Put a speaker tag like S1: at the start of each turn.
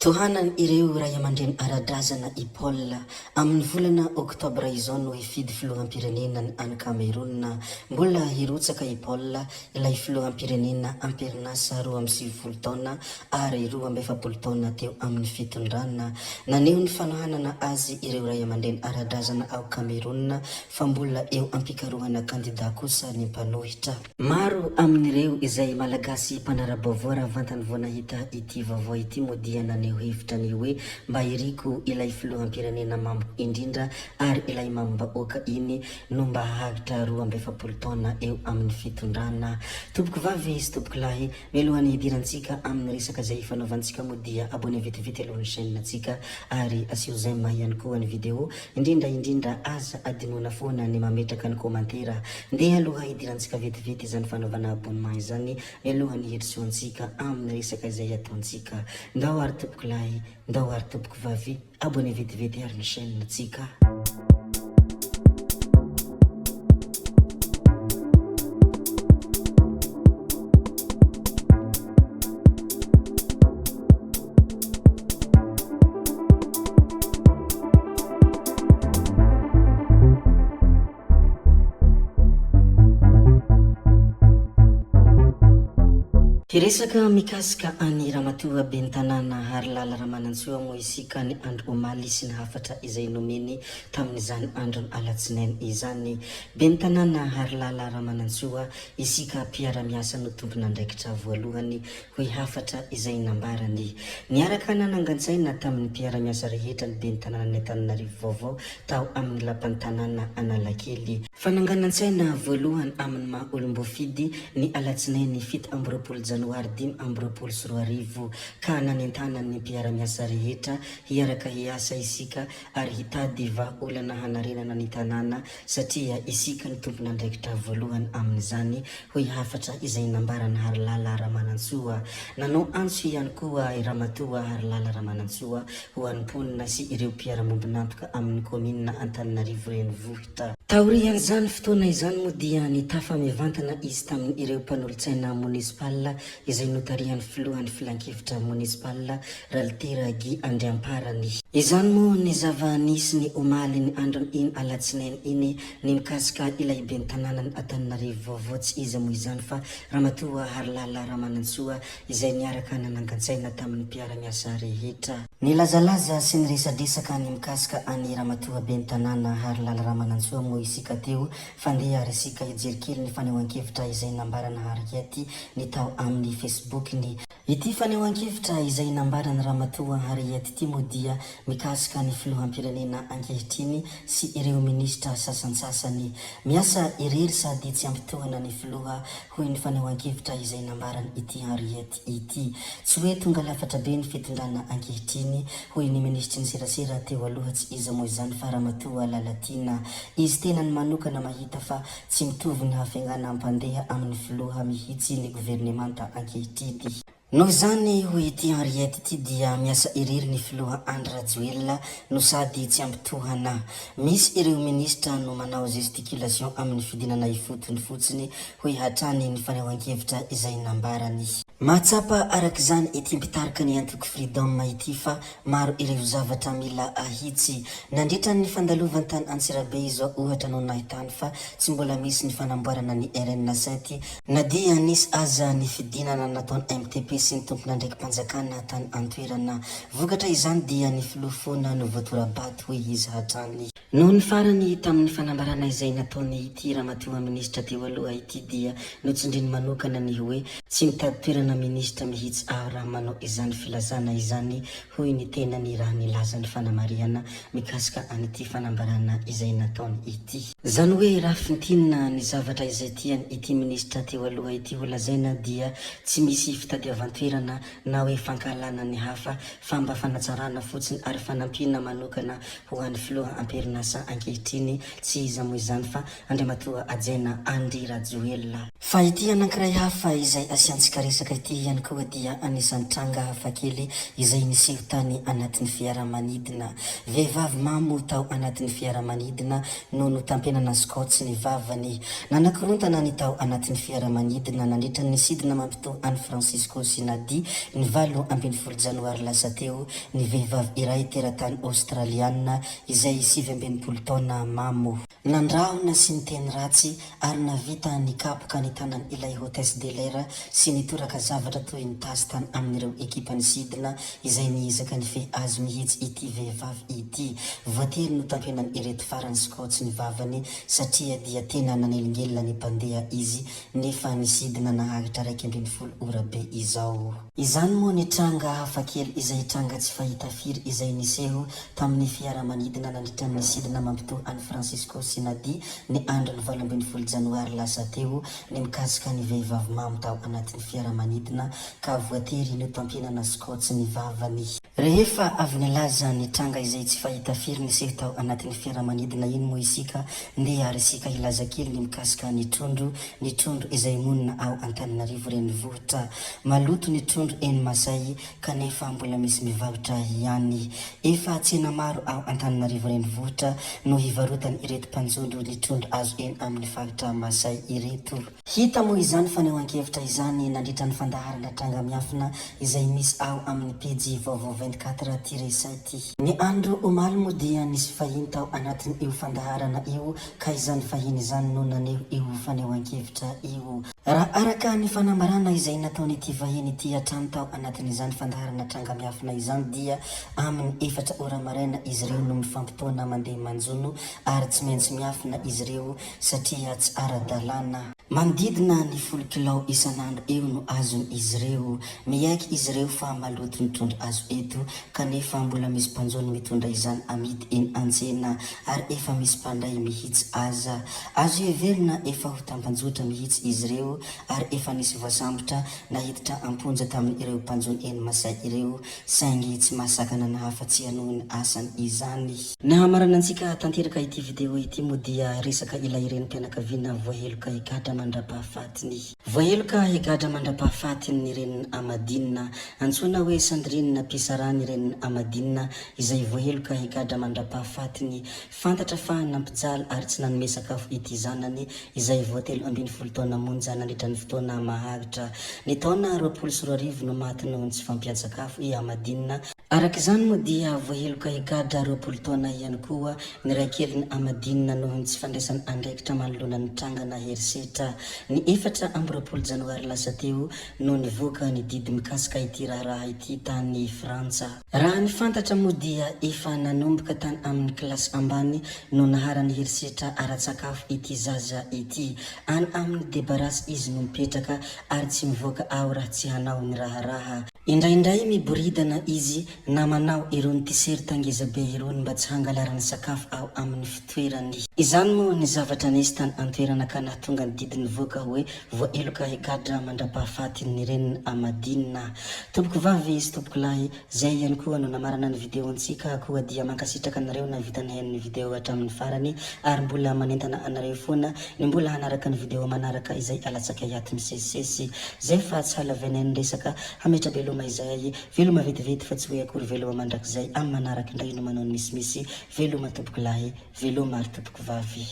S1: Tohanan ireo ray aman-dreny ara-drazana i Paul amin'ny volana oktobra izao no hifidy filoham-pirenena any Cameroun. Mbola hirotsaka i Paul ilay filoham-pirenena amperinasa 20 taona ary 20 taona teo amin'ny fitondrana. Naneo ny fanohanana azy ireo ray aman-dreny ara-drazana ao Cameroun fa mbola eo ampikarohana kandida kosa ny mpanohitra. Maro amin'ireo izay malagasy mpanara-baovao raha vantany vao nahita ity vaovao ity moa dia naneo hevitra ny hoe mba iriko ilay filoham-pirenena mambo indrindra ary ilay mambahoaka iny no mba hahagitra 20 taona eo amin'ny fitondrana. Tompoko vavy sy tompoko lahy, mialohan'ny hidirantsika amin'ny resaka izay fanaovantsika moa dia abonné vitivity alohan'ny chaîne-tsika ary asio j'aime ihany koa ny vidéo, indrindra aza adinona foana ny mametraka ny komantera. Ndeha aloha hidirantsika vitivity izany fanaovana abonnement izany, mialohan'ny hierisoantsika amin'ny resaka izay ataontsika. Ndao ary tompoko lahy, ndao ary tompoko vavy, abonné vitivity ary ny chaîne-tsika. Hiresaka mikasika any Ramatoa Bentanana Harlala Ramanantsoa moa isika ny andro omaly sy ny hafatra izay nomeny tamin'izany andro alatsinainy izany. Bentanana Harlala Ramanantsoa isika mpiara-miasa no tompona andraikitra voalohany hoe hafatra izay nambarany. Niaraka nanangan-tsaina tamin'ny mpiara-miasa rehetra ny Bentanana ny Antananarivo vaovao tao amin'ny lapan'ny tanàna Analakely. Fananganan-tsaina voalohany amin'ny maha olom-bofidy ny alatsinainy 7 Janoary 2024 ka nanentana ny mpiara-miasa rehetra hiaraka hiasa isika ary hitady vahaolana hanarenana ny tanàna satria isika ny tompona andraikitra voalohany amin'izany hoe hafatra izay nambarana Harlala Ramanantsoa. Nanao antso ihany koa i Ramatoa Harlala Ramanantsoa ho an'imponina sy ireo mpiara-mombon'antoka amin'ny komina Antananarivo renivohitra. Taorian'izany fotoana izany moa dia nitafamevantana izy tamin'ny ireo mpanolontsaina municipal izay notarihan'ny filohan'ny filan-kevitra municipal Ralitera Guy Andriamparany. Izany moa ny zava-nisy ny omaly ny andro iny alatsinainy iny ny mikasika ilay bentanana ny Antananarivo vaovao tsy iza moa izany fa Ramatoa Harlala Ramanantsoa izay niaraka nanangan-tsaina tamin'ny mpiara-miasa rehetra. Nilazalaza sy niresadresaka ny mikasika any Ramatoa Bentanana Harlala Ramanantsoa moa isika teo fandeha ary isika hijery kely ny fanehoan-kevitra izay nambarana Harriety ny tao amin'ny Facebook ny ity fanehoan-kevitra izay nambarana Ramatoa Harriety ity moa dia mikasika ny filoham-pirenena ankehitriny sy ireo minisitra sasansasany. Miasa irery sady tsy ampitohana ny filoha hoy ny fanehoan-kevitra izay nambarana ity Harriety ity. Tsy hoe tonga lafatra be ny fitondrana ankehitriny hoy ny ministry ny serasera teo aloha tsy iza moa izany fa Ramatoa Lalatina. Izy tena ny manokana mahita fa tsy mitovy ny hafengana ampandeha amin'ny filoha mihitsy ny governemanta ankehitriny. Noho izany hoy ity Harriety ity dia miasa irery ny filoha Andry Rajoelina no sady tsy ampitohana. Misy ireo ministra no manao gesticulation amin'ny fidinana ifotony fotsiny hoy hatrany ny fanehoan-kevitra izay nambarany. Mahatsapa arak'izany ity mpitarika ny antoko Freedom ity fa maro ireo zavatra mila ahitsy. Nandritra ny fandalovan'ny tany Antsirabe izao ohatra no nahitany fa tsy mbola misy ny fanamboarana ny RN7 na dia nisy aza ny fidinana nataony MTP sy ny tompona ndraiky mpanjakana tany antoerana. Vokatra izany dia ny filofona no voatorabaty hoe izy hatrany. Noho ny farany tamin'ny fanambarana izay nataony ity Ramatoa ministra teo aloha ity dia notsindriny manokana ny hoe tsy mitady toerana ministra mihitsy raha manao izany filazana izany hoy ny tena ny raha nilaza ny fanamariana mikasika an'ity fanambarana izay nataony ity. Zany hoe raha fintinina ny zavatra izay tiany ity ministra teo aloha ity ho lazaina dia tsy misy fitadiavan-toerana na hoe fankalana ny hafa fa mba fanatsarana fotsiny ary fanampina manokana ho an'ny filoha amperinasa ankehitriny tsy iza moa izany fa Andriamatoa Ajena Andry Rajoelina. Fa ity anankiray hafa izay asiantsika resaka ity ihany koa dia anisan'ny tranga hafakely izay niseho tany anatin'ny fiaramanidina. Vehivavy mamo tao anatin'ny fiaramanidina no notampenana skotsy ny vavany. Nanakorontana ny tao anatin'ny fiaramanidina nandritra ny sidina mampitohy an'i Francisco Sinadi ny 27 janoary lasa teo ny vehivavy iray teratany Australiana izay 27 taona mamo. Nandrahona sy ny teny ratsy ary navita nikapoka ny tanany ilay hôtesse de l'air sy nitoraka zavatra toy ny tasy tany amin'ireo ekipa ny sidina izay niezaka ny fe azo mihitsy ity vehivavy ity. Voatery no tampenany ireto farany skotsy ny vavany satria dia tena nanelingella ny mpandeha izy nefa ny sidina nahagatra 12 ora be izao. Izany moa ny tranga hafakely izay tranga tsy fahita firy izay niseho tamin'ny fiaramanidina nandritra ny sidina mampitohy any Francisco Sinadi ny andro ny 12 janoary lasa teo ny mikasika ny vehivavy mamo tao anatin'ny fiaramanidina ka voatery no tampinana skotsy ny vavany. Rehefa avy nilaza ny tranga izay tsy fahita firy niseho tao anatin'ny fiaramanidina iny moa isika ndeha ary isika ilaza kely ny mikasika ny trondro izay monina ao Antananarivo renivohitra. Maloto ny trondro eny Masay kanefa mbola misy mivarotra ihany. Efa tsena maro ao Antananarivo renivohitra no hivarotany ireto mpanjondro ny trondro azo eny amin'ny faritra Masay ireto. Hita moa izany fa ny ankevitra izany nandritra ny fandaharana tranga miafina izay misy ao amin'ny pejy vaovao 24-7. Ny andro omaly moa dia nisy fahiny tao anatin' io fandaharana io ka izany fahiny izany no naneho io fanehoan-kevitra io. Raha araka ny fanambarana izay nataony ity vahiny ity hatrany tao anatin'izany fandaharana tranga miafina izany dia amin'ny 4 ora maraina izy ireo no mifampitoana mandeha manjono ary tsy maintsy miafina izy ireo satria tsy ara-dalàna. Manodidina ny 10 kilao isan'andro eo no azony izy ireo. Miaiky izy ireo fa maloto ny trondro azo eto kanefa mbola misy mpanjono mitondra izany amidy eny antsena ary efa misy mpandray mihitsy aza. Azo heverina efa ho tampanjotra mihitsy izy ireo ary efa nisy voasambotra nahiditra amponja tamin'ireo mpanjono eny Masay ireo saingy tsy mahasakana nahafatsy noho ny asany izany. Nahamarana antsika tanteraka ity video ity moa dia resaka ilay renim-pianakaviana voaheloka higadra mandra-pahafatiny. Voaheloka higadra mandra-pahafatiny reniny Amadina, antsoina hoe Sandrine Pisarany reniny Amadina izay voaheloka higadra mandra-pahafatiny. Fantatra fa nampijaly ary tsy nanome sakafo ity zanany izay voatelo 12 taona monja nandritra ny fotoana mahagitra. Ny taona 24 no maty noho ny tsy fampian-tsakafo i Amadina. Arak'izany moa dia voaheloka higadra 20 taona ihany koa ny ray kely ny Amadina noho ny tsy fandraisany andraikitra manoloana ny tranga na herisetra. Ny 24 janoary lasa teo no nivoaka ny didy mikasika ity raharaha ity tany Frantsa. Raha ny fantatra moa dia efa nanomboka tany amin'ny kilasy ambany no naharany herisetra ara-tsakafo ity zaza ity. Any amin'ny debarasy izy no mipetraka ary tsy mivoaka ao raha tsy hanao ny raharaha. Indraindray miboridana izy na manao irony tiserta ngeza be irony mba tsy hangalarany sakafo ao amin'ny fitoerany. Izany moa ny zavatra nisy tany antoerana ka nahatonga ny didiny voaka hoe voaheloka higadra mandra-pahafatiny reniny Amadina. Tompoko vavy sy tompoko lahy, zay ihany koa no namarana ny video antsika koa dia mankasitraka anareo na vitany hain'ny video hatramin'ny farany ary mbola manentana anareo foana ny mbola hanaraka ny video manaraka izay alatsaka hiaty misesisesy. Zay fa tsy halavenay resaka hametra veloma izay veloma vetivety fa tsy hoe akory veloma mandrakizay amin'ny manaraka indray no manao ny misimisy veloma tompoko lahy veloma ary tompoko vavy.